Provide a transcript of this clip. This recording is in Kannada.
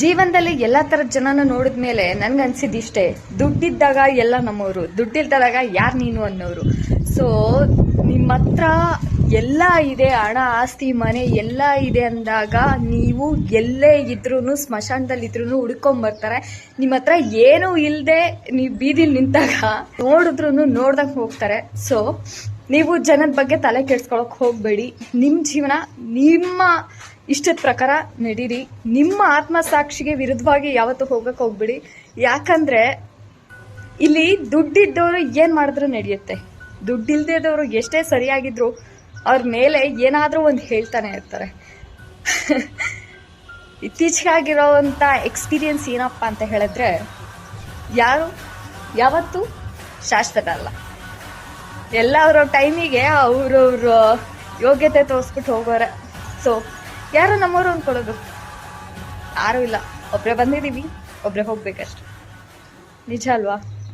ಜೀವನದಲ್ಲಿ ಎಲ್ಲಾ ತರದ ಜನನ ನೋಡಿದ್ಮೇಲೆ ನನ್ಗನ್ಸಿದ್ದಿಷ್ಟೇ, ದುಡ್ಡಿದ್ದಾಗ ಎಲ್ಲ ನಮ್ಮವರು, ದುಡ್ಡಿಲ್ದಾಗ ಯಾರು ನೀನು ಅನ್ನೋರು. ಸೊ ನಿಮ್ಮ ಹತ್ರ ಎಲ್ಲ ಇದೆ, ಹಣ ಆಸ್ತಿ ಮನೆ ಎಲ್ಲ ಇದೆ ಅಂದಾಗ ನೀವು ಎಲ್ಲೇ ಇದ್ರೂ ಸ್ಮಶಾನದಲ್ಲಿ ಇದ್ರೂ ಹುಡ್ಕೊಂಬರ್ತಾರೆ. ನಿಮ್ಮ ಹತ್ರ ಏನೂ ಇಲ್ಲದೆ ನೀವು ಬೀದಿಲಿ ನಿಂತಾಗ ನೋಡಿದ್ರು ನೋಡ್ದಂಗೆ ಹೋಗ್ತಾರೆ. ಸೊ ನೀವು ಜನದ ಬಗ್ಗೆ ತಲೆ ಕೆಡ್ಸ್ಕೊಳಕ್ ಹೋಗ್ಬೇಡಿ. ನಿಮ್ಮ ಜೀವನ ನಿಮ್ಮ ಇಷ್ಟದ ಪ್ರಕಾರ ನಡೀರಿ. ನಿಮ್ಮ ಆತ್ಮಸಾಕ್ಷಿಗೆ ವಿರುದ್ಧವಾಗಿ ಯಾವತ್ತೂ ಹೋಗಕ್ಕೆ ಹೋಗ್ಬೇಡಿ. ಯಾಕಂದ್ರೆ ಇಲ್ಲಿ ದುಡ್ಡಿದ್ದವರು ಏನ್ ಮಾಡಿದ್ರು ನಡೆಯುತ್ತೆ, ದುಡ್ಡಿಲ್ದೇದವರು ಎಷ್ಟೇ ಸರಿಯಾಗಿದ್ರು ಅವ್ರ ಮೇಲೆ ಏನಾದರೂ ಒಂದು ಹೇಳ್ತಾನೆ ಇರ್ತಾರೆ. ಇತ್ತೀಚೆಗಾಗಿರೋವಂಥ ಎಕ್ಸ್ಪೀರಿಯನ್ಸ್ ಏನಪ್ಪ ಅಂತ ಹೇಳಿದ್ರೆ, ಯಾರು ಯಾವತ್ತೂ ಶಾಶ್ವತ ಅಲ್ಲ. ಎಲ್ಲ ಅವರ ಟೈಮಿಗೆ ಅವ್ರವ್ರ ಯೋಗ್ಯತೆ ತೋರಿಸ್ಬಿಟ್ಟು ಹೋಗೋರೆ. ಸೊ ಯಾರು ನಮ್ಮವರು ಅಂದ್ಕೊಳ್ಳೋದು ಯಾರೂ ಇಲ್ಲ. ಒಬ್ಬರೇ ಬಂದಿದ್ದೀವಿ, ಒಬ್ಬರೇ ಹೋಗ್ಬೇಕಷ್ಟೆ. ನಿಜ ಅಲ್ವಾ?